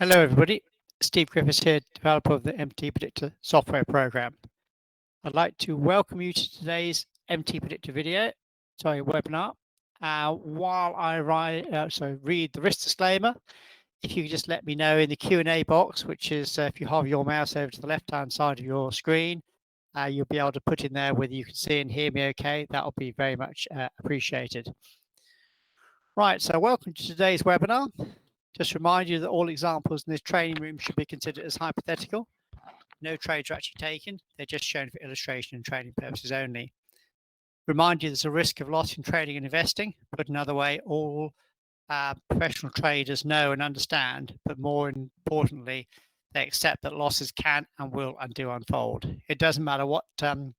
Hello, everybody. Steve Griffiths here, developer of the MT Predictor software program. I'd like to welcome you to today's MT Predictor webinar. While I read the risk disclaimer, if you could just let me know in the Q&A box, which is if you hover your mouse over to the left-hand side of your screen, you'll be able to put in there whether you can see and hear me okay. That will be very much appreciated. Right, so welcome to today's webinar. Just remind you that all examples in this training room should be considered as hypothetical. No trades are actually taken. They're just shown for illustration and training purposes only. Remind you there's a risk of loss in trading and investing. Put another way, all professional traders know and understand, but more importantly, they accept that losses can and will and do unfold. It doesn't matter what trading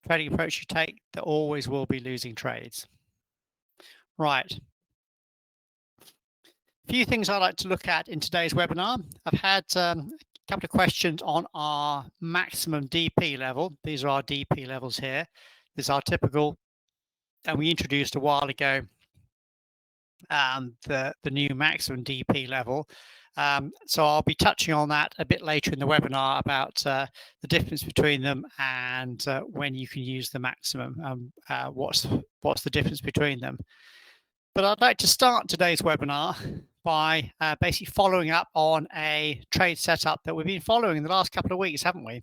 approach you take, there always will be losing trades. Right. A few things I'd like to look at in today's webinar. I've had a couple of questions on our maximum DP level. These are our DP levels here. This is our typical, and we introduced a while ago the new maximum DP level. So I'll be touching on that a bit later in the webinar about the difference between them and when you can use the maximum. What's the difference between them? But I'd like to start today's webinar by basically following up on a trade setup that we've been following in the last couple of weeks, haven't we?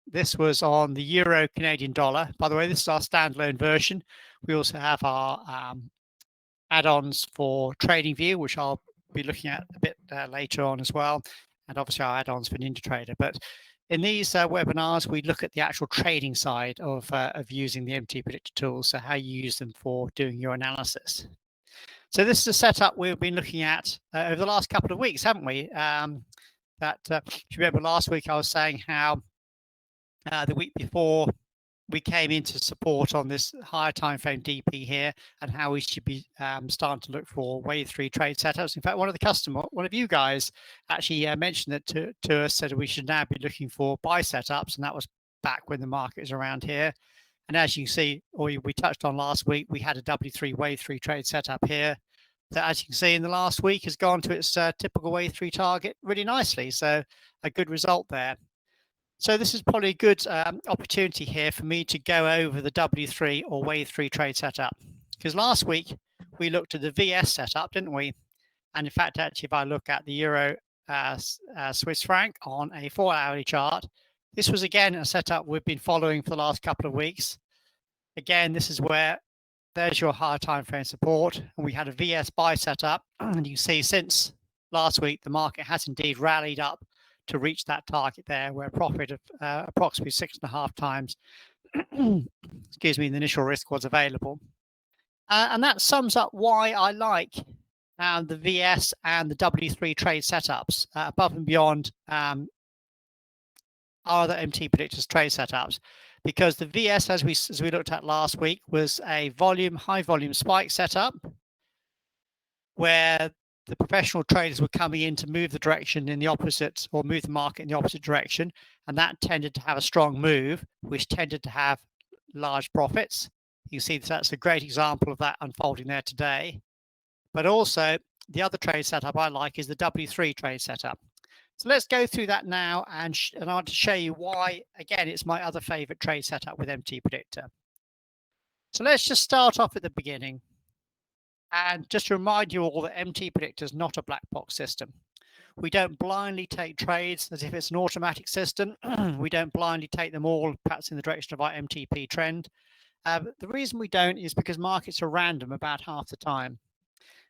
This was on the Euro Canadian dollar. By the way, this is our standalone version. We also have our add-ons for TradingView, which I'll be looking at a bit later on as well, and obviously our add-ons for NinjaTrader. But in these webinars, we look at the actual trading side of using the MT Predictor tools, so how you use them for doing your analysis. So this is a setup we've been looking at over the last couple of weeks, haven't we? If you remember last week, I was saying how the week before we came into support on this higher time frame DP here, and how we should be starting to look for wave 3 trade setups. In fact, one of you guys actually mentioned it to us, said we should now be looking for buy setups, and that was back when the market was around here. And as you can see, or we touched on last week, we had a W3 wave 3 trade setup here that, as you can see, in the last week has gone to its typical wave 3 target really nicely. So a good result there. So this is probably a good opportunity here for me to go over the W3 or wave 3 trade setup. Because last week we looked at the VS setup, didn't we? And in fact, actually, if I look at the Euro Swiss franc on a 4-hourly chart, this was again a setup we've been following for the last couple of weeks. Again, this is where there's your higher time frame support, and we had a VS buy setup, and you see since last week the market has indeed rallied up to reach that target there, where profit of approximately 6.5 times excuse me, the initial risk was available. And that sums up why I like the VS and the W3 trade setups above and beyond other MT Predictors trade setups, because the VS, as we looked at last week, was a high volume spike setup where the professional traders were coming in to move the direction in the opposite, or move the market in the opposite direction, and that tended to have a strong move, which tended to have large profits. You can see that's a great example of that unfolding there today. But also the other trade setup I like is the W3 trade setup. So let's go through that now, and I want to show you why, again, it's my other favorite trade setup with MT Predictor. So let's just start off at the beginning. And just to remind you all that MT Predictor is not a black box system. We don't blindly take trades as if it's an automatic system. We don't blindly take them all, perhaps in the direction of our MTP trend. The reason we don't is because markets are random about half the time.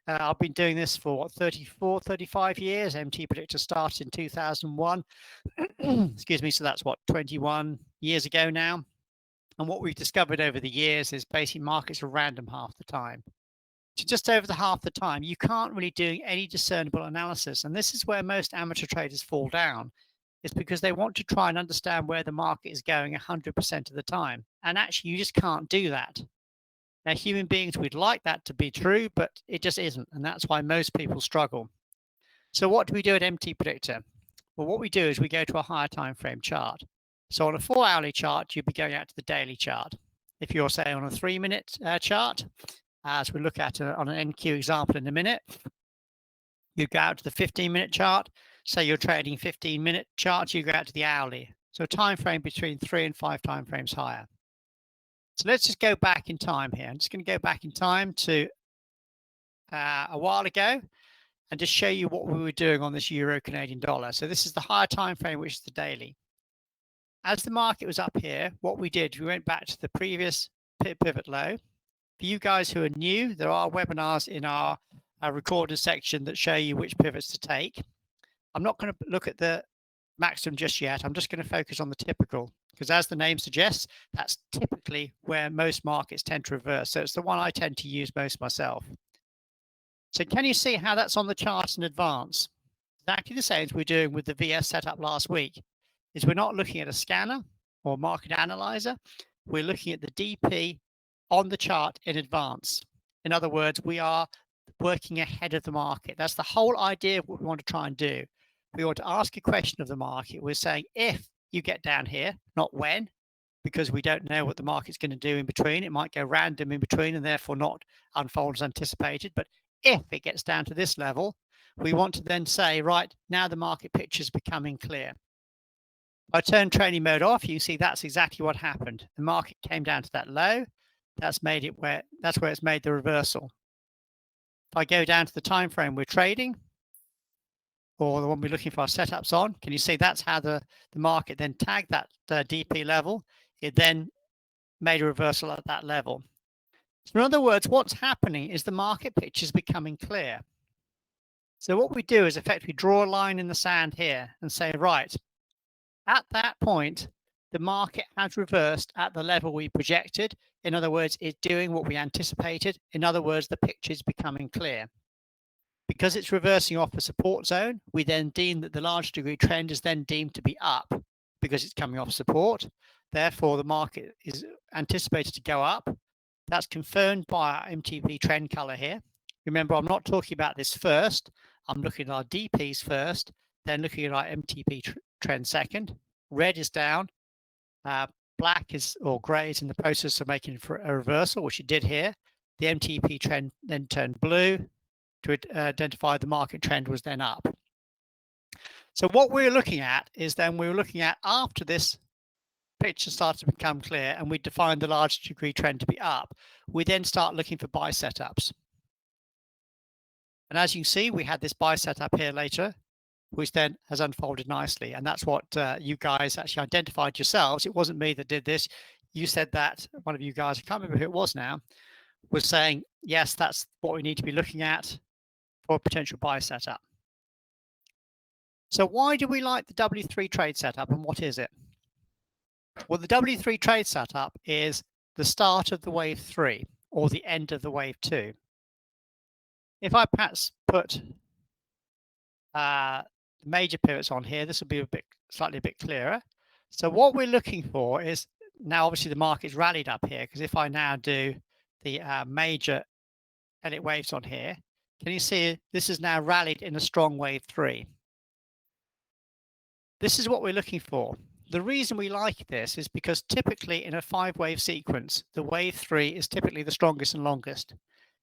I've been doing this for 34, 35 years. MT Predictor started in 2001. Excuse me, so that's 21 years ago now. And what we've discovered over the years is basically markets are random half the time. So just over the half the time, you can't really do any discernible analysis. And this is where most amateur traders fall down. It's because they want to try and understand where the market is going 100% of the time. And actually, you just can't do that. Now, human beings, we'd like that to be true, but it just isn't. And that's why most people struggle. So what do we do at MT Predictor? Well, what we do is we go to a higher time frame chart. So on a 4-hourly chart, you'd be going out to the daily chart. If you're, say, on a 3-minute chart, as we look at on an NQ example in a minute, You go out to the 15-minute chart. Say you're trading 15-minute charts, you go out to the hourly. So a time frame between 3 and 5 time frames higher. So let's just go back in time here. I'm just going to go back in time to a while ago and just show you what we were doing on this euro Canadian dollar. So this is the higher time frame, which is the daily. As the market was up here, what we did, we went back to the previous pivot low. For you guys who are new, there are webinars in our recorded section that show you which pivots to take. I'm not going to look at the maximum just yet. I'm just going to focus on the typical, because as the name suggests, that's typically where most markets tend to reverse. So it's the one I tend to use most myself. So can you see how that's on the chart in advance? Exactly the same as we're doing with the VS setup last week. Is we're not looking at a scanner or market analyzer. We're looking at the DP on the chart in advance. In other words, we are working ahead of the market. That's the whole idea of what we want to try and do. We want to ask a question of the market. We're saying, if you get down here, not when, because we don't know what the market's going to do in between. It might go random in between and therefore not unfold as anticipated. But if it gets down to this level, we want to then say, right, now the market picture is becoming clear. If I turn training mode off, you can see that's exactly what happened. The market came down to that low. That's where it's made the reversal. If I go down to the time frame we're trading, or the one we're looking for our setups on, can you see that's how the market then tagged that DP level? It then made a reversal at that level. So in other words, what's happening is the market picture is becoming clear. So what we do is effectively draw a line in the sand here and say, right, at that point, the market has reversed at the level we projected. In other words, it's doing what we anticipated. In other words, the picture is becoming clear. Because it's reversing off a support zone, we then deem that the large degree trend is then deemed to be up because it's coming off support. Therefore, the market is anticipated to go up. That's confirmed by our MTP trend color here. Remember, I'm not talking about this first. I'm looking at our DPs first, then looking at our MTP trend second. Red is down. Black is, or gray is in the process of making a reversal, which it did here. The MTP trend then turned blue to identify the market trend was then up. So what we're looking at is then we're looking at after this picture starts to become clear and we define the large degree trend to be up, we then start looking for buy setups. And as you can see, we had this buy setup here later, which then has unfolded nicely. And that's what you guys actually identified yourselves. It wasn't me that did this. You said that, one of you guys, I can't remember who it was now, was saying, yes, that's what we need to be looking at for a potential buy setup. So why do we like the W3 trade setup and what is it? Well, the W3 trade setup is the start of the wave 3 or the end of the wave 2. If I perhaps put major pivots on here, this will be slightly a bit clearer. So what we're looking for is, now obviously the market's rallied up here, because if I now do the major Elliott waves on here, can you see this is now rallied in a strong wave 3? This is what we're looking for. The reason we like this is because typically in a 5-wave sequence, the wave 3 is typically the strongest and longest.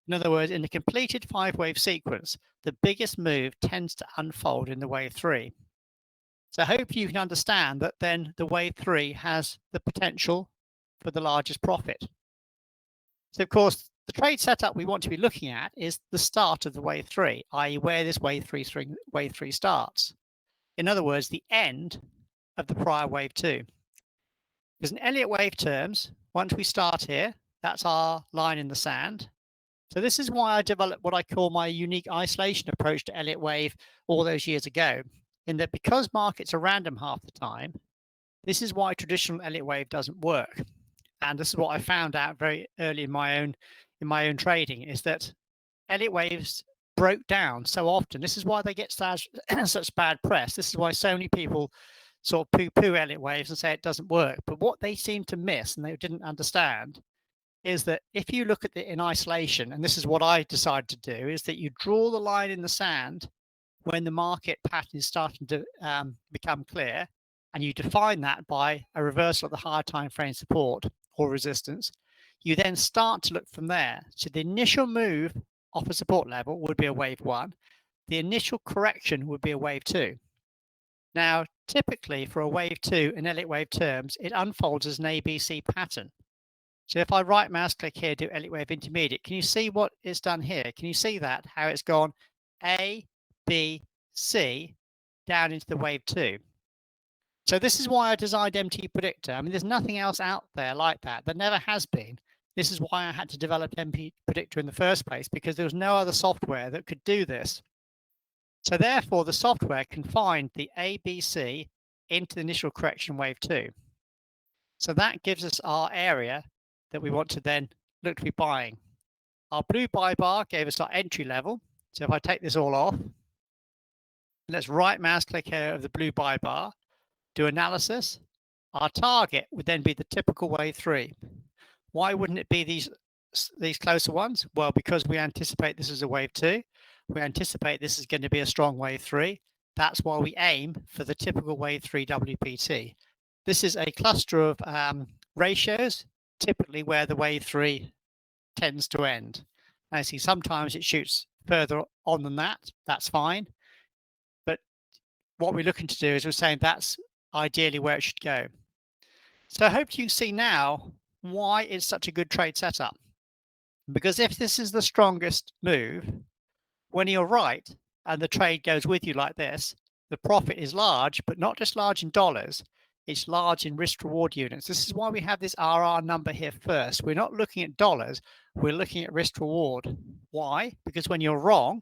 In other words, in a completed 5-wave sequence, the biggest move tends to unfold in the wave 3. So I hope you can understand that then the wave 3 has the potential for the largest profit. So of course, the trade setup we want to be looking at is the start of the wave 3, i.e. where this wave 3 starts. In other words, the end of the prior wave 2. Because in Elliott wave terms, once we start here, that's our line in the sand. So this is why I developed what I call my unique isolation approach to Elliott wave all those years ago, in that because markets are random half the time, this is why traditional Elliott wave doesn't work. And this is what I found out very early in my own trading, is that Elliott waves broke down so often. This is why they get such bad press. This is why so many people sort of poo-poo Elliott waves and say it doesn't work. But what they seem to miss, and they didn't understand, is that if you look at it in isolation, and this is what I decided to do, is that you draw the line in the sand when the market pattern is starting to become clear, and you define that by a reversal of the higher time frame support or resistance. You then start to look from there. So the initial move off a support level would be a wave 1. the initial correction would be a wave 2. Now, typically for a wave 2 in Elliott wave terms, it unfolds as an ABC pattern. So if I right mouse click here, do Elliott wave intermediate, can you see what it's done here? Can you see that, how it's gone A, B, C, down into the wave 2? So this is why I designed MT Predictor. I mean, there's nothing else out there like that. There never has been. This is why I had to develop MT Predictor in the first place, because there was no other software that could do this. So therefore, the software can find the ABC into the initial correction wave 2. So that gives us our area that we want to then look to be buying. Our blue buy bar gave us our entry level. So if I take this all off, let's right mouse click here of the blue buy bar, do analysis. Our target would then be the typical wave 3. Why wouldn't it be these closer ones? Well, because we anticipate this is a wave 2. We anticipate this is going to be a strong wave 3. That's why we aim for the typical wave 3 WPT. This is a cluster of ratios, typically where the wave 3 tends to end. I see sometimes it shoots further on than that. That's fine. But what we're looking to do is we're saying that's ideally where it should go. So I hope you can see now why it's such a good trade setup. Because if this is the strongest move, when you're right and the trade goes with you like this, the profit is large, but not just large in dollars, it's large in risk reward units. This is why we have this RR number here first. We're not looking at dollars, we're looking at risk reward. Why? Because when you're wrong,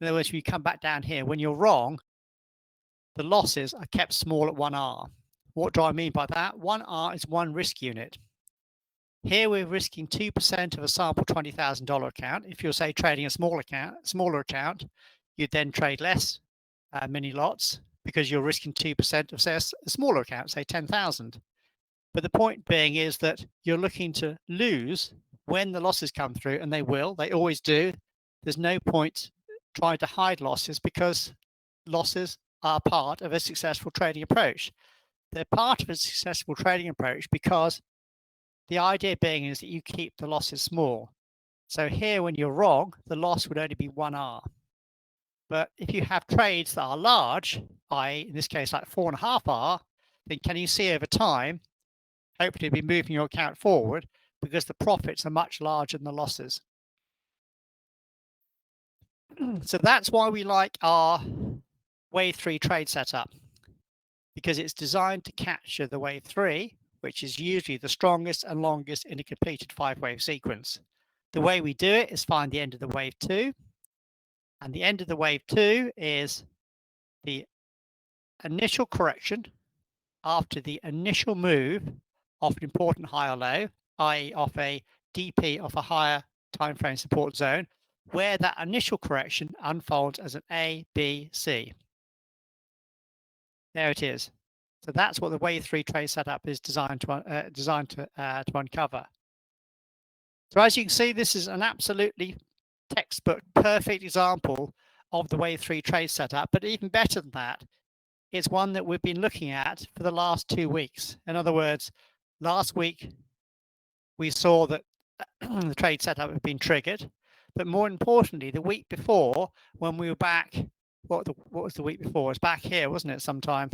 in other words, if you come back down here, when you're wrong, the losses are kept small at 1R. What do I mean by that? 1R is one risk unit. Here we're risking 2% of a sample $20,000 account. If you're, say, trading a smaller account, you'd then trade less mini lots because you're risking 2% of, say, a smaller account, say 10,000. But the point being is that you're looking to lose when the losses come through, and they will. They always do. There's no point trying to hide losses because losses are part of a successful trading approach. They're part of a successful trading approach because the idea being is that you keep the losses small. So here, when you're wrong, the loss would only be 1R. But if you have trades that are large, i.e. in this case like 4.5R, then can you see over time, hopefully be moving your account forward because the profits are much larger than the losses. So that's why we like our wave 3 trade setup, because it's designed to capture the wave 3, which is usually the strongest and longest in a completed 5-wave sequence. The way we do it is find the end of the wave 2. And the end of the wave 2 is the initial correction after the initial move of an important high or low, i.e. off a DP of a higher time frame support zone, where that initial correction unfolds as an A, B, C. There it is. So that's what the wave 3 trade setup is designed to uncover. So as you can see, this is an absolutely textbook, perfect example of the wave 3 trade setup. But even better than that, it's one that we've been looking at for the last 2 weeks. In other words, last week we saw that the trade setup had been triggered. But more importantly, the week before, when we were back, what was the week before? It was back here, wasn't it, sometime?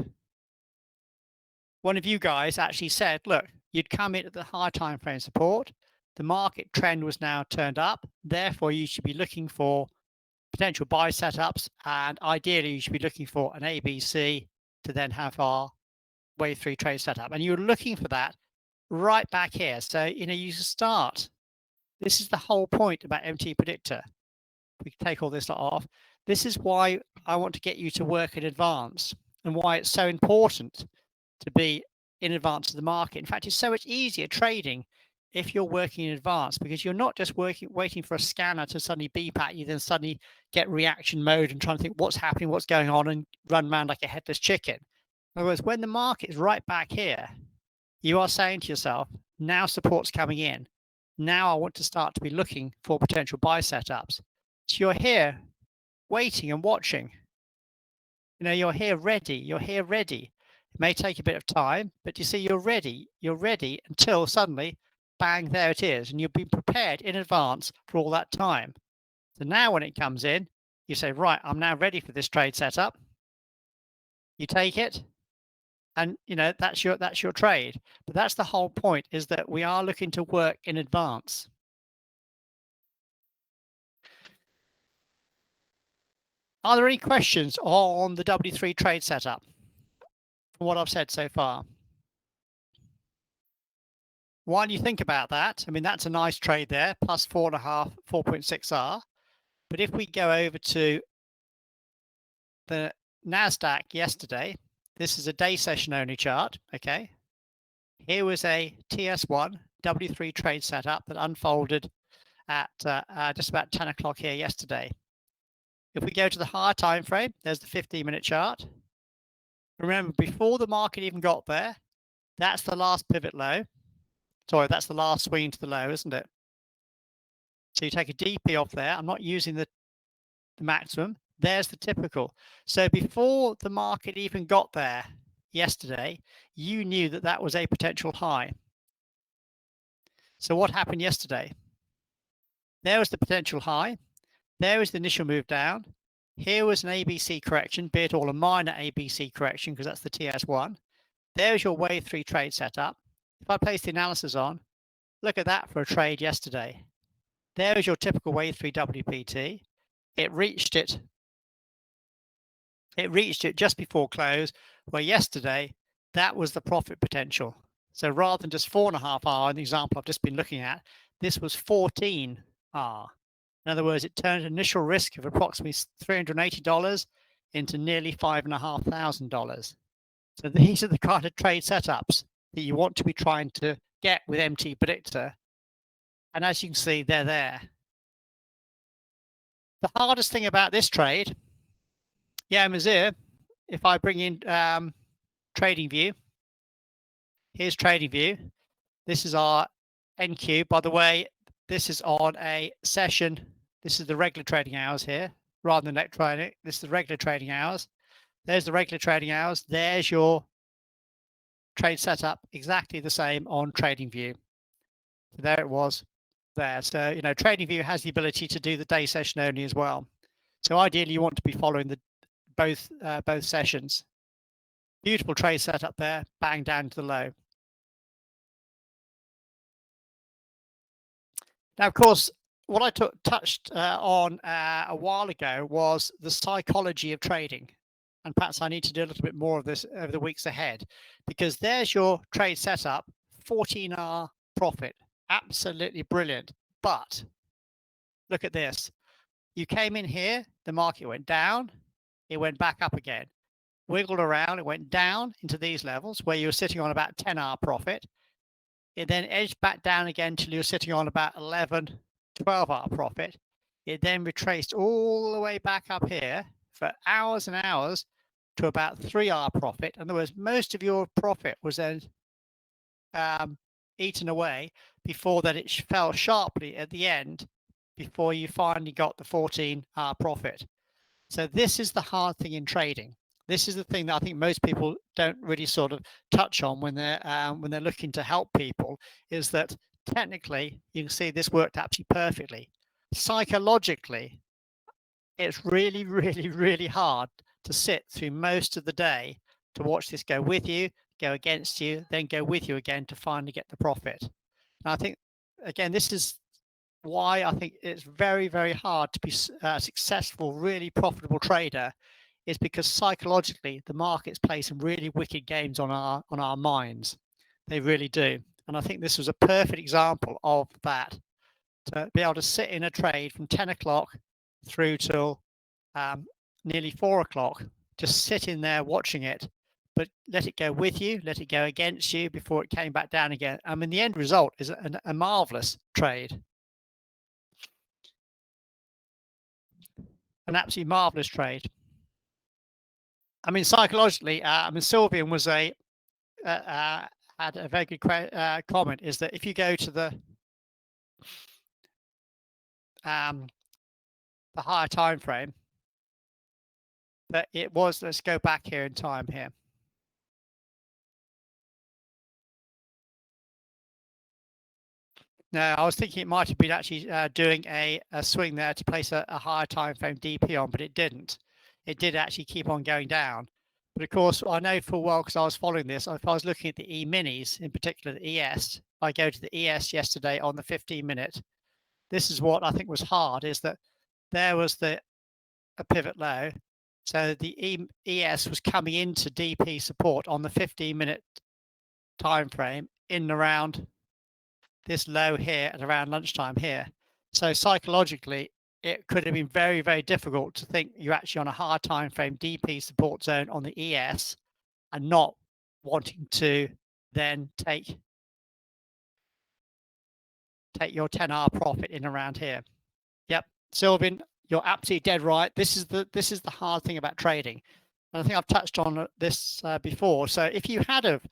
One of you guys actually said, look, you'd come in at the high time frame support. The market trend was now turned up. Therefore, you should be looking for potential buy setups. And ideally, you should be looking for an ABC to then have our wave 3 trade setup. And you're looking for that right back here. So, you start. This is the whole point about MT Predictor. We can take all this off. This is why I want to get you to work in advance and why it's so important to be in advance of the market. In fact, it's so much easier trading if you're working in advance, because you're not just waiting for a scanner to suddenly beep at you, then suddenly get reaction mode and trying to think what's happening, what's going on, and run around like a headless chicken. In other words, when the market is right back here, you are saying to yourself, now support's coming in. Now I want to start to be looking for potential buy setups. So you're here waiting and watching. You're here ready. You're here ready. It may take a bit of time, but you see, you're ready. You're ready until suddenly, bang, there it is. And you've been prepared in advance for all that time. So now when it comes in, You say, right, I'm now ready for this trade setup. You take it, and that's your trade. But that's the whole point, is that we are looking to work in advance. Are there any questions on the W3 trade setup from what I've said so far? While you think about that, I mean, that's a nice trade there, plus 4.5, 4.6R. But if we go over to the NASDAQ yesterday, this is a day session only chart, okay? Here was a TS1 W3 trade setup that unfolded at just about 10 o'clock here yesterday. If we go to the higher time frame, there's the 15-minute chart. Remember, before the market even got there, that's the last pivot low. Sorry, that's the last swing to the low, isn't it? So you take a DP off there. I'm not using the maximum. There's the typical. So before the market even got there yesterday, you knew that that was a potential high. So what happened yesterday? There was the potential high. There was the initial move down. Here was an ABC correction, be it all a minor ABC correction, because that's the TS1. There's your wave 3 trade setup. If I place the analysis on, look at that for a trade yesterday. There is your typical wave 3 WPT. It reached it just before close, where yesterday that was the profit potential. So rather than just 4.5R in the example I've just been looking at, this was 14R. In other words, it turned initial risk of approximately $380 into nearly $5,500. So these are the kind of trade setups that you want to be trying to get with MT Predictor. And as you can see, they're there. The hardest thing about this trade, Mazir, if I bring in Trading View, here's Trading View. This is our NQ. By the way, this is on a session. This is the regular trading hours here, rather than electronic. This is the regular trading hours. There's the regular trading hours. There's your trade setup, exactly the same on Trading View. So there it was there. So, Trading View has the ability to do the day session only as well. So ideally, you want to be following the both sessions. Beautiful trade setup there, bang down to the low. Now, of course, what I touched on a while ago was the psychology of trading. And perhaps I need to do a little bit more of this over the weeks ahead, because there's your trade setup, 14R profit. Absolutely brilliant. But look at this. You came in here, the market went down, it went back up again, wiggled around, it went down into these levels where you're sitting on about 10R profit. It then edged back down again till you're sitting on about 11, 12R profit. It then retraced all the way back up here for hours and hours to about 3R profit. In other words, most of your profit was then eaten away before that it fell sharply at the end before you finally got the 14R profit. So this is the hard thing in trading. This is the thing that I think most people don't really sort of touch on when they're looking to help people, is that technically you can see this worked absolutely perfectly. Psychologically, it's really, really, really hard to sit through most of the day to watch this go with you, go against you, then go with you again to finally get the profit. And I think, again, this is why I think it's very, very hard to be a successful, really profitable trader, is because psychologically the markets play some really wicked games on our minds. They really do. And I think this was a perfect example of that, to be able to sit in a trade from 10 o'clock through till nearly 4 o'clock, just sit in there watching it, but let it go with you, let it go against you before it came back down again. I mean, the end result is a marvelous trade. An absolutely marvelous trade. I mean, psychologically, Sylvian was had a very good comment, is that if you go to the higher time frame, that it was, let's go back here in time here. No, I was thinking it might have been actually doing a swing there to place a higher time frame DP on, but it didn't. It did actually keep on going down. But of course, I know full well, because I was following this, if I was looking at the E-minis, in particular the ES, I go to the ES yesterday on the 15-minute. This is what I think was hard, is that there was a pivot low. So the ES was coming into DP support on the 15-minute time frame in and around this low here at around lunchtime here. So psychologically, it could have been very, very difficult to think you're actually on a hard time frame DP support zone on the ES and not wanting to then take your 10-hour profit in around here. Yep, Sylvain, you're absolutely dead right. This is the hard thing about trading. And I think I've touched on this before. So if you had have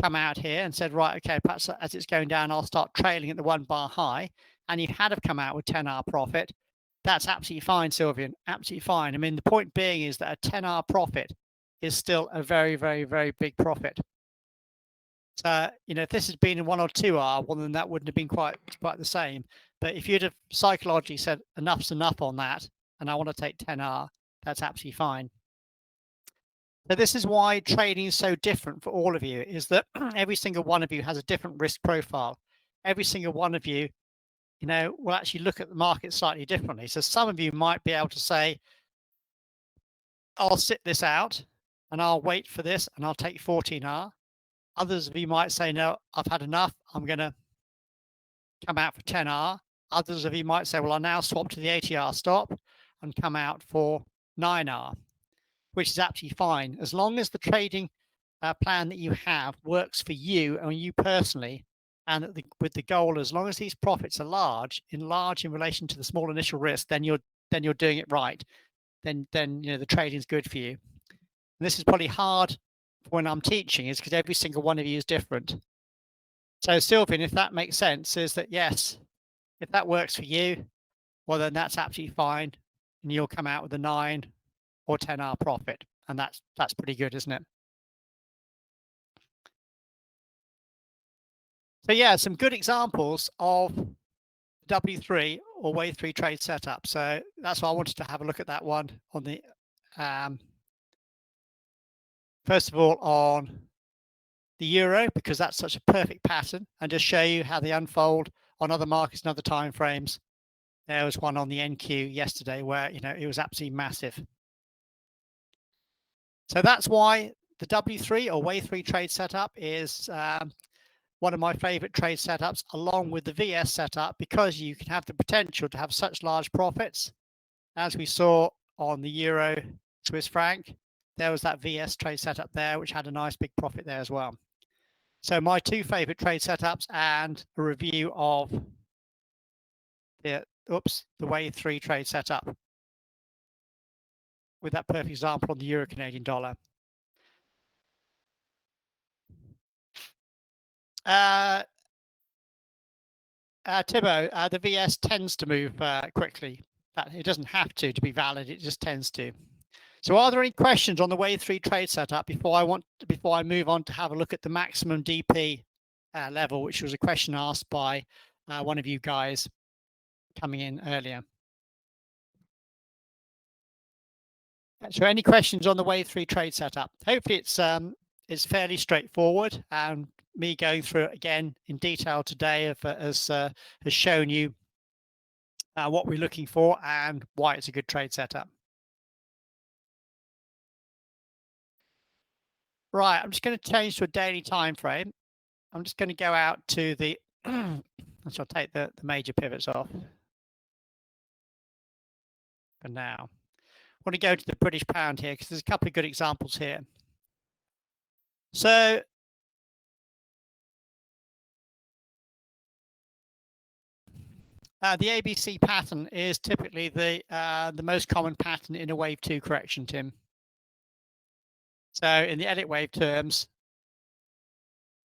come out here and said, right, okay, perhaps as it's going down, I'll start trailing at the 1 bar high, and you had have come out with 10-hour profit, that's absolutely fine, Sylvain, absolutely fine. I mean, the point being is that a 10-hour profit is still a very, very, very big profit. So, you know, if this had been in 1 or 2 hour, well, then that wouldn't have been quite the same. But if you'd have psychologically said enough's enough on that, and I want to take 10R, that's absolutely fine. So this is why trading is so different for all of you, is that every single one of you has a different risk profile. Every single one of you, you know, will actually look at the market slightly differently. So some of you might be able to say, I'll sit this out and I'll wait for this and I'll take 14R. Others of you might say, no, I've had enough. I'm going to come out for 10R. Others of you might say, well, I'll now swap to the 80R stop and come out for 9R, which is absolutely fine. As long as the trading plan that you have works for you and you personally, and with the goal, as long as these profits are large in relation to the small initial risk, then you're doing it right. Then you know the trading is good for you. And this is probably hard when I'm teaching, is because every single one of you is different. So Sylvain, if that makes sense, is that yes, if that works for you, well then that's absolutely fine, and you'll come out with a 9 or 10R profit, and that's pretty good, isn't it? So yeah, some good examples of W3 or Wave 3 trade setup. So that's why I wanted to have a look at that one on the first of all on the euro, because that's such a perfect pattern, and just show you how they unfold on other markets and other time frames. There was one on the NQ yesterday where, you know, it was absolutely massive. So that's why the W3 or Wave 3 trade setup is one of my favorite trade setups, along with the VS setup, because you can have the potential to have such large profits. As we saw on the Euro Swiss franc, there was that VS trade setup there, which had a nice big profit there as well. So my two favorite trade setups and a review of the Wave 3 trade setup with that perfect example on the Euro Canadian dollar. Thibaut, the VS tends to move quickly. It doesn't have to be valid, it just tends to. So are there any questions on the Wave 3 trade setup before I move on to have a look at the maximum DP level, which was a question asked by one of you guys coming in earlier? So any questions on the Wave 3 trade setup? Hopefully it's fairly straightforward, and me going through it again in detail today has shown you what we're looking for and why it's a good trade setup. Right, I'm just going to change to a daily time frame. I'm just going to go out to the I shall take the major pivots off for now. I want to go to the British pound here because there's a couple of good examples here. So the ABC pattern is typically the most common pattern in a Wave 2 correction, Tim. So in the edit wave terms,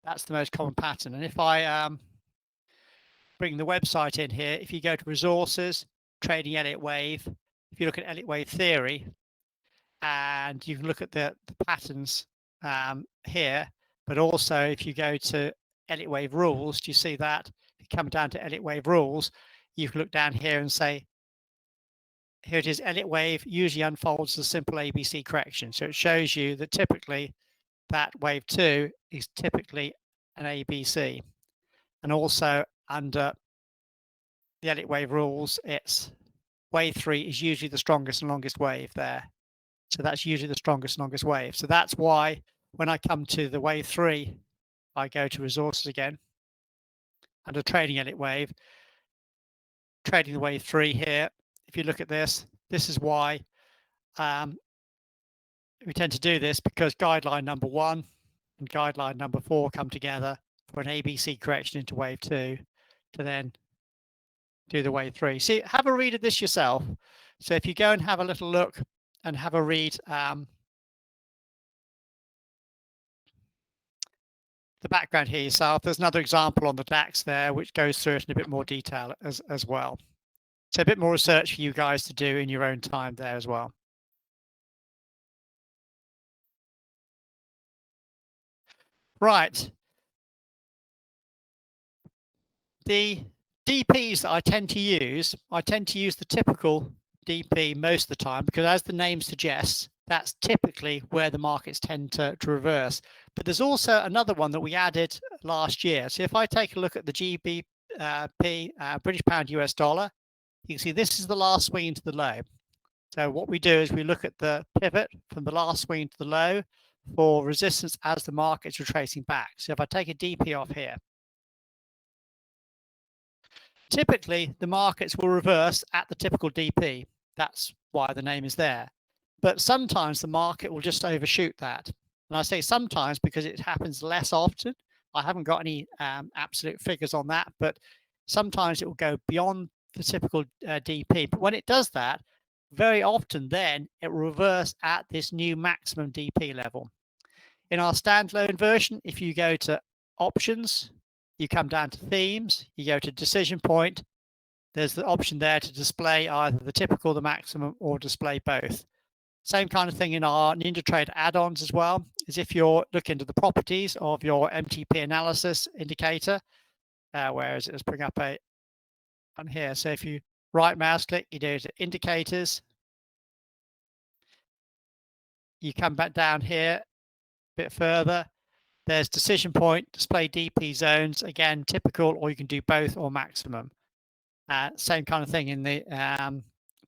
that's the most common pattern. And if I bring the website in here, if you go to resources, trading Elliott wave, if you look at Elliott wave theory, and you can look at the patterns here, but also if you go to Elliott wave rules, do you see that? If you you come down to Elliott wave rules, you can look down here and say, here it is, Elliott wave usually unfolds as a simple ABC correction. So it shows you that typically that wave 2 is typically an ABC. And also under the Elliott wave rules, it's wave 3 is usually the strongest and longest wave there. So that's usually the strongest and longest wave. So that's why when I come to the wave 3, I go to resources again, under trading Elliott wave, trading the wave 3 here. If you look at this, this is why we tend to do this, because guideline number 1 and guideline number 4 come together for an ABC correction into wave 2 to then do the wave 3. See, have a read of this yourself. So if you go and have a little look and have a read the background here yourself, there's another example on the DAX there which goes through it in a bit more detail as well. So a bit more research for you guys to do in your own time there as well. Right. The DPs that I tend to use the typical DP most of the time, because as the name suggests, that's typically where the markets tend to reverse. But there's also another one that we added last year. So if I take a look at the GBP, British pound US dollar, you can see this is the last swing into the low. So what we do is we look at the pivot from the last swing to the low for resistance as the markets are tracing back. So if I take a DP off here, typically the markets will reverse at the typical DP. That's why the name is there. But sometimes the market will just overshoot that. And I say sometimes because it happens less often. I haven't got any absolute figures on that, but sometimes it will go beyond the typical DP. But when it does that, very often then it will reverse at this new maximum DP level. In our standalone version, if you go to options, you come down to themes, you go to decision point, there's the option there to display either the typical, the maximum, or display both. Same kind of thing in our NinjaTrader add-ons as well, as if you're looking into the properties of your MTP analysis indicator, where is it? Let's bring up on here. So if you right mouse click, you go to indicators, you come back down here a bit further, there's decision point, display DP zones, again typical, or you can do both or maximum. Same kind of thing in the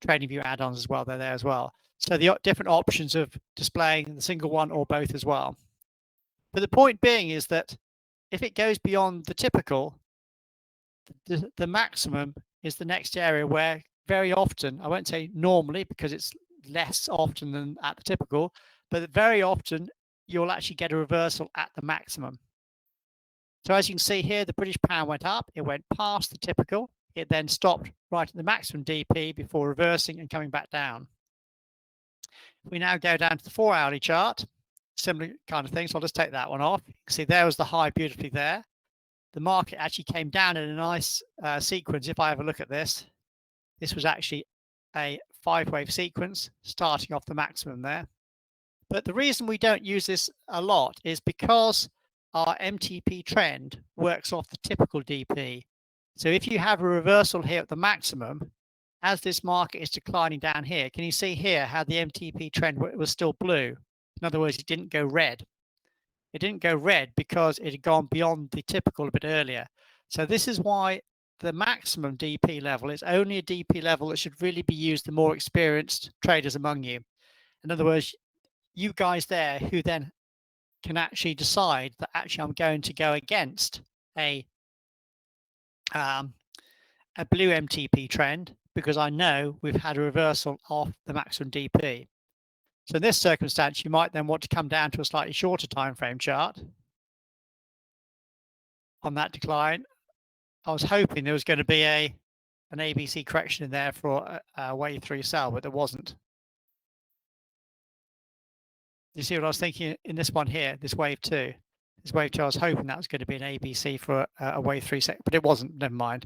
TradingView add-ons as well, they're there as well. So the different options of displaying the single one or both as well. But the point being is that if it goes beyond the typical, the maximum is the next area where very often, I won't say normally because it's less often than at the typical, but very often you'll actually get a reversal at the maximum. So as you can see here, the British pound went up, it went past the typical, it then stopped right at the maximum DP before reversing and coming back down. We now go down to the 4-hourly chart, similar kind of thing. So I'll just take that one off. You can see there was the high beautifully there. The market actually came down in a nice sequence. If I have a look at this, this was actually a 5-wave sequence starting off the maximum there. But the reason we don't use this a lot is because our MTP trend works off the typical DP. So if you have a reversal here at the maximum, as this market is declining down here, can you see here how the MTP trend was still blue? In other words, it didn't go red. It didn't go red because it had gone beyond the typical a bit earlier. So this is why the maximum DP level is only a DP level that should really be used the more experienced traders among you. In other words, you guys there who then can actually decide that actually I'm going to go against a blue MTP trend because I know we've had a reversal of the maximum DP. So in this circumstance, you might then want to come down to a slightly shorter time frame chart on that decline. I was hoping there was going to be an ABC correction in there for a wave 3 sell, but there wasn't. You see what I was thinking in this one here, this wave 2? This wave 2, I was hoping that was going to be an ABC for a wave 3 second, but it wasn't, never mind.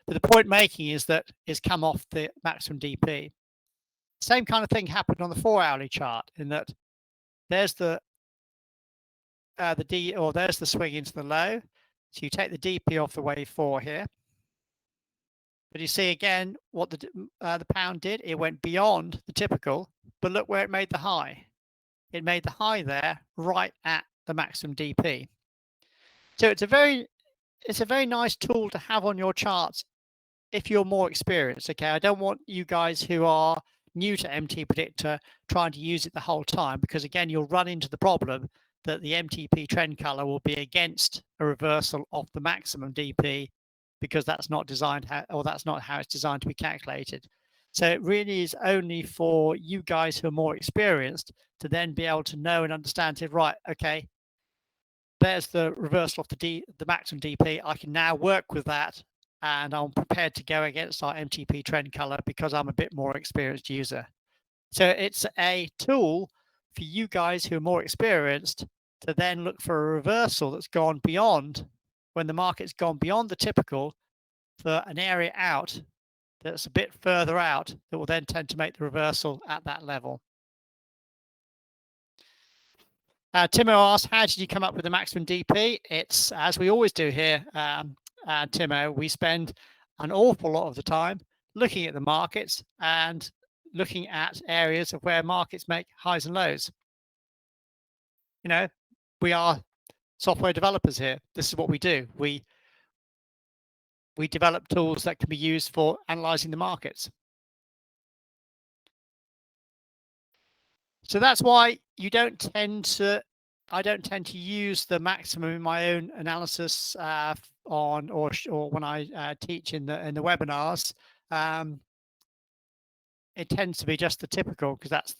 But the point making is that it's come off the maximum DP. Same kind of thing happened on the 4-hourly chart in that there's there's the swing into the low. So you take the DP off the wave 4 here. But you see again what the pound did. It went beyond the typical, but look where it made the high. It made the high there right at the maximum DP. So it's a very nice tool to have on your charts if you're more experienced. Okay, I don't want you guys who are new to MT Predictor trying to use it the whole time, because again you'll run into the problem that the MTP trend color will be against a reversal of the maximum DP, because that's not designed that's not how it's designed to be calculated. So it really is only for you guys who are more experienced to then be able to know and understand it. Right, okay, there's the reversal of the maximum DP. I can now work with that, and I'm prepared to go against our MTP trend color because I'm a bit more experienced user. So it's a tool for you guys who are more experienced to then look for a reversal that's gone beyond, when the market's gone beyond the typical, for an area out that's a bit further out, that will then tend to make the reversal at that level. Timo asked, how did you come up with the maximum DP? It's, as we always do here, Timo, we spend an awful lot of the time looking at the markets and looking at areas of where markets make highs and lows. You know, we are software developers here. This is what we do. We develop tools that can be used for analyzing the markets. So that's why I don't tend to use the maximum in my own analysis or when I teach in the webinars. It tends to be just the typical, because that's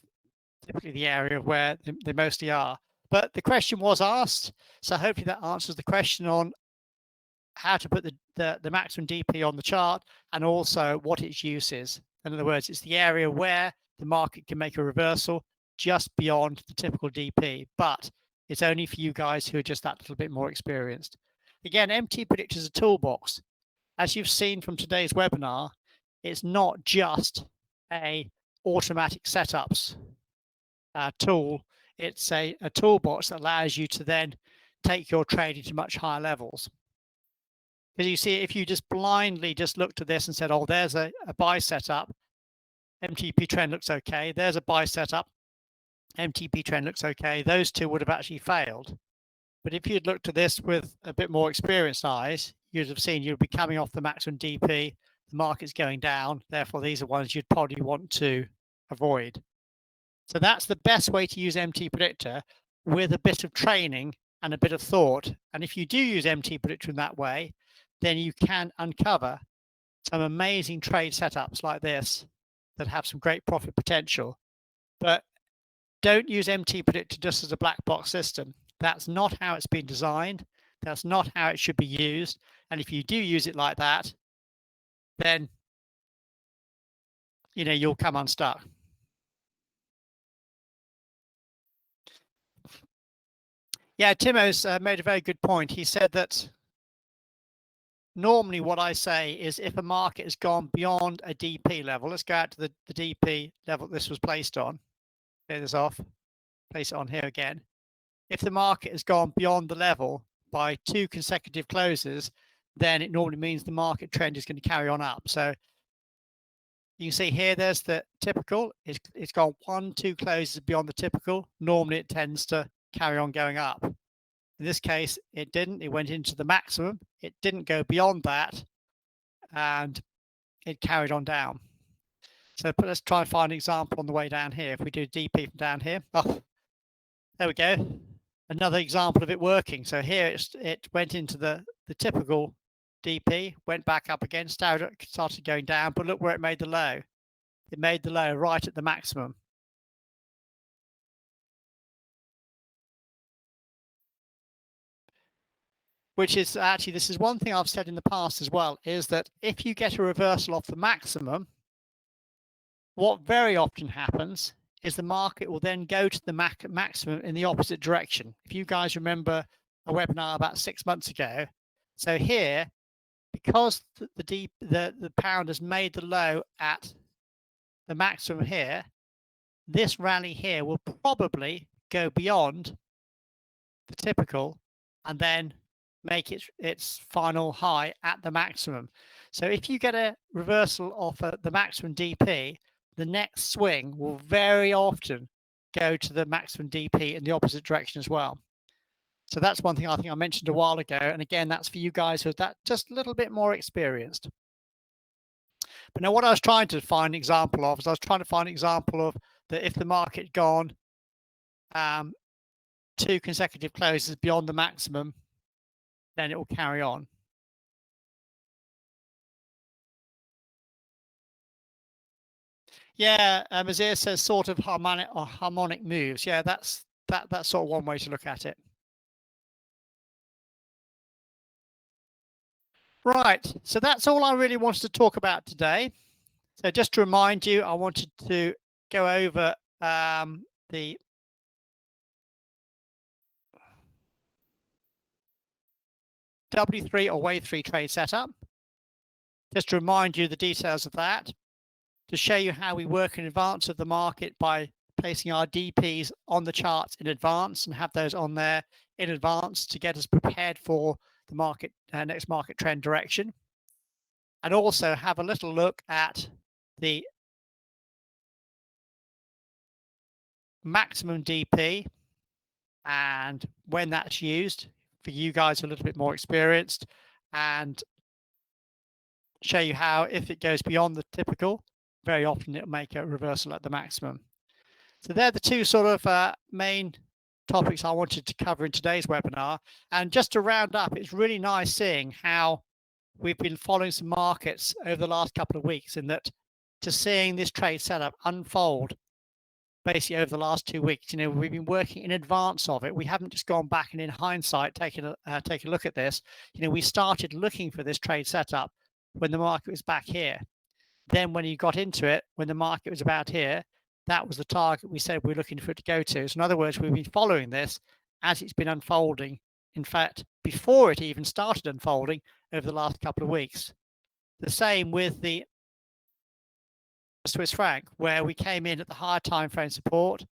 typically the area where they mostly are. But the question was asked, so hopefully that answers the question on how to put the maximum DP on the chart, and also what its use is. In other words, it's the area where the market can make a reversal just beyond the typical DP, but it's only for you guys who are just that little bit more experienced. Again, MT Predictor is a toolbox. As you've seen from today's webinar, it's not just a automatic setups tool. It's a toolbox that allows you to then take your trading to much higher levels. Because you see, if you just blindly just looked at this and said, oh, there's a buy setup, MTP trend looks okay, there's a buy setup, MTP trend looks okay, those two would have actually failed. But if you'd looked at this with a bit more experienced eyes, you'd have seen you'd be coming off the maximum DP, the market's going down, therefore these are ones you'd probably want to avoid. So that's the best way to use MT Predictor, with a bit of training and a bit of thought. And if you do use MT Predictor in that way, then you can uncover some amazing trade setups like this that have some great profit potential. But don't use MT Predictor just as a black box system. That's not how it's been designed. That's not how it should be used. And if you do use it like that, then you'll come unstuck. Yeah, Timo's made a very good point. He said that normally what I say is, if a market has gone beyond a DP level, let's go out to the DP level this was placed on. Clear this off, place it on here again. If the market has gone beyond the level by 2 consecutive closes, then it normally means the market trend is going to carry on up. So you can see here, there's the typical. It's gone 1-2 closes beyond the typical. Normally it tends to carry on going up. In this case, it didn't. It went into the maximum. It didn't go beyond that, and it carried on down. So let's try and find an example on the way down here. If we do DP from down here, oh, there we go. Another example of it working. So here it went into the typical DP, went back up again, started going down, but look where it made the low. It made the low right at the maximum. Which is actually, this is one thing I've said in the past as well, is that if you get a reversal off the maximum, what very often happens is the market will then go to the maximum in the opposite direction. If you guys remember a webinar about 6 months ago, so here, because the pound has made the low at the maximum here, this rally here will probably go beyond the typical and then make its final high at the maximum. So if you get a reversal of the maximum DP, the next swing will very often go to the maximum DP in the opposite direction as well. So that's one thing I think I mentioned a while ago. And again, that's for you guys who are that just a little bit more experienced. But now what I was trying to find an example of is I was trying to find an example of that if the market gone 2 consecutive closes beyond the maximum, then it will carry on. Yeah, Azir says sort of harmonic moves. Yeah, that's sort of one way to look at it. Right, so that's all I really wanted to talk about today. So just to remind you, I wanted to go over the W3 or Wave 3 trade setup. Just to remind you the details of that, to show you how we work in advance of the market by placing our DPs on the charts in advance and have those on there in advance to get us prepared for the market next market trend direction. And also have a little look at the maximum DP and when that's used for you guys who are a little bit more experienced, and show you how if it goes beyond the typical, very often it'll make a reversal at the maximum. So they're the two sort of main topics I wanted to cover in today's webinar. And just to round up, it's really nice seeing how we've been following some markets over the last couple of weeks, in that to seeing this trade setup unfold basically over the last 2 weeks. We've been working in advance of it. We haven't just gone back and in hindsight taken a look at this. We started looking for this trade setup when the market was back here. Then when you got into it, when the market was about here, that was the target we said we're looking for it to go to. So in other words, we've been following this as it's been unfolding. In fact, before it even started unfolding over the last couple of weeks. The same with the Swiss franc, where we came in at the higher time frame support,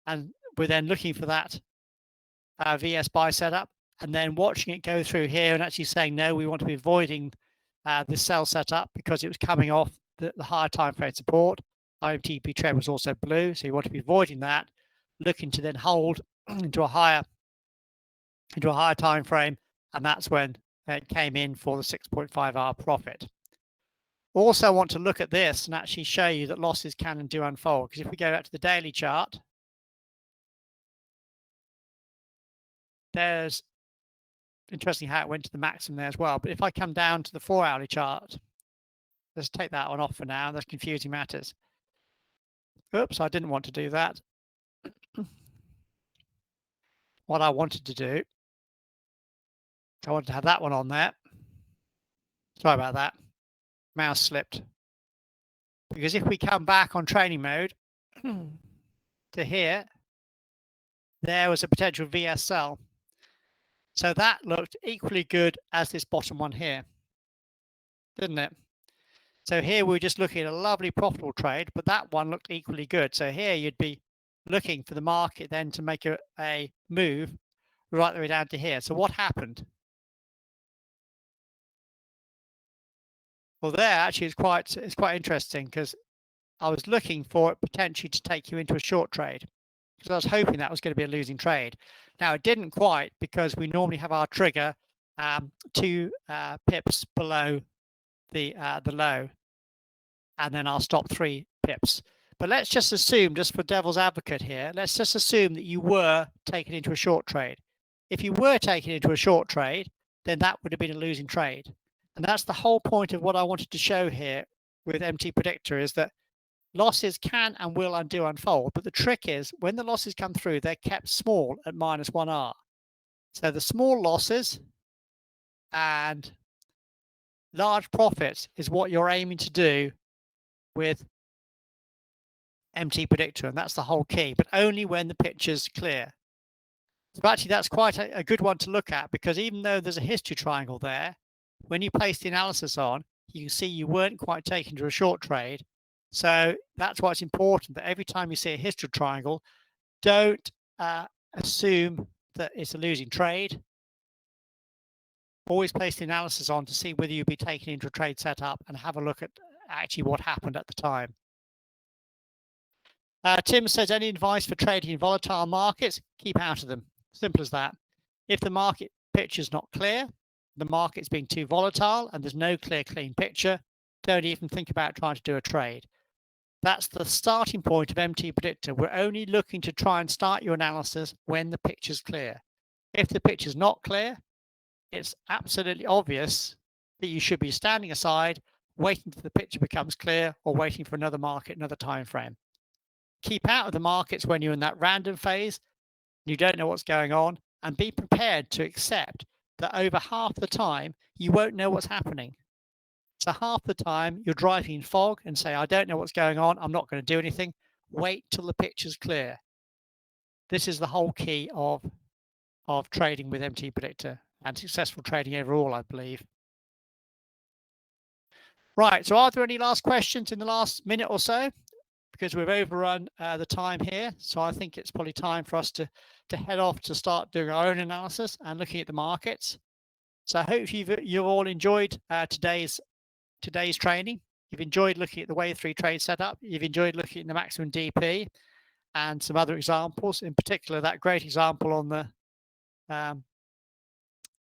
and we're then looking for that VS buy setup, and then watching it go through here and actually saying, no, we want to be avoiding the sell setup because it was coming off the higher time frame support. IMTP trend was also blue, so you want to be avoiding that, looking to then hold into a higher time frame, and that's when it came in for the 6.5 hour profit. Also want to look at this and actually show you that losses can and do unfold, because if we go back to the daily chart, there's interesting how it went to the maximum there as well. But if I come down to the 4-hourly chart, let's take that one off for now. That's confusing matters. Oops, I didn't want to do that. What I wanted to do, I wanted to have that one on there. Sorry about that. Mouse slipped. Because if we come back on training mode to here, there was a potential VS sell. So that looked equally good as this bottom one here, didn't it? So here we're just looking at a lovely profitable trade, but that one looked equally good. So here you'd be looking for the market then to make a move right the way down to here. So what happened? Well, there actually it's quite interesting, because I was looking for it potentially to take you into a short trade, because I was hoping that was going to be a losing trade. Now it didn't quite, because we normally have our trigger 2 pips below the low, and then I'll stop 3 pips. But let's just assume, just for devil's advocate here, let's just assume that you were taken into a short trade. If you were taken into a short trade, then that would have been a losing trade. And that's the whole point of what I wanted to show here with MT Predictor, is that losses can and will and do unfold. But the trick is, when the losses come through, they're kept small at -1R. So the small losses and large profits is what you're aiming to do with MT Predictor, and that's the whole key, but only when the picture's clear. So actually that's quite a good one to look at, because even though there's a history triangle there, when you place the analysis on, you can see you weren't quite taken to a short trade. So that's why it's important that every time you see a history triangle, don't assume that it's a losing trade. always place the analysis on to see whether you'll be taken into a trade setup and have a look at actually what happened at the time. Tim says, any advice for trading in volatile markets? Keep out of them. Simple as that. If the market picture is not clear, the market's being too volatile, and there's no clear, clean picture, don't even think about trying to do a trade. That's the starting point of MT Predictor. We're only looking to try and start your analysis when the picture's clear. If the picture's not clear, it's absolutely obvious that you should be standing aside, waiting until the picture becomes clear, or waiting for another market, another time frame. Keep out of the markets when you're in that random phase, you don't know what's going on, and be prepared to accept that over half the time, you won't know what's happening. So half the time you're driving in fog and say, I don't know what's going on, I'm not going to do anything. Wait till the picture's clear. This is the whole key of trading with MT Predictor and successful trading overall, I believe. Right, so are there any last questions in the last minute or so? Because we've overrun the time here. So I think it's probably time for us to head off to start doing our own analysis and looking at the markets. So I hope you've all enjoyed today's training. You've enjoyed looking at the wave 3 trade setup. You've enjoyed looking at the maximum DP and some other examples, in particular that great example on the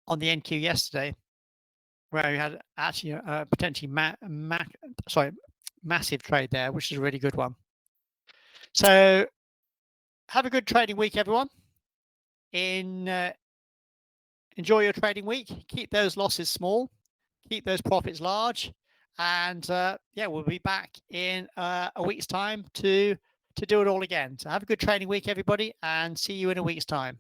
NQ yesterday, where we had actually a potentially massive trade there, which is a really good one. So have a good trading week, everyone. Enjoy your trading week. Keep those losses small, keep those profits large, and yeah, we'll be back in a week's time to do it all again. So have a good trading week, everybody, and see you in a week's time.